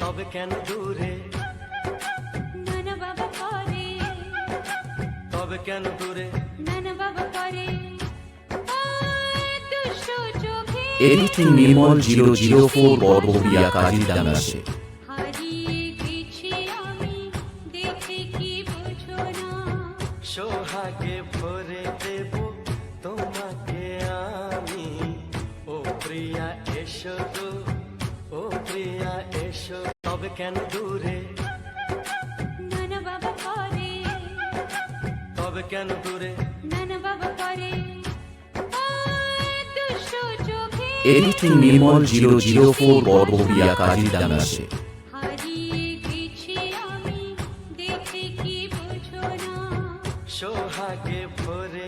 তবে কেন দূরে, নানা বাবা করে, তবে কেন দূরে, নানা বাবা করে, দুষ্ট চোখে এডিটিং নির্মল 004 বড়বড়িয়া কাজিরাঙ্গাসে। হারিয়ে গেছি আমি, দেখে কি বুঝো না, সোহাগে ভরে দেব তোমাকে আমি। ও প্রিয়া এসো গো, ও প্রিয়া এসো। তবে কেন দূরে, নানা বাবা করে, তবে কেন দূরে, নানা বাবা করে, দুষ্ট চোখে এডিটিং নির্মল 004 বড়বড়িয়া কাজিরাঙ্গাসে। হারিয়ে গেছি আমি, দেখে কি বুঝো না, সোহাগে ভরে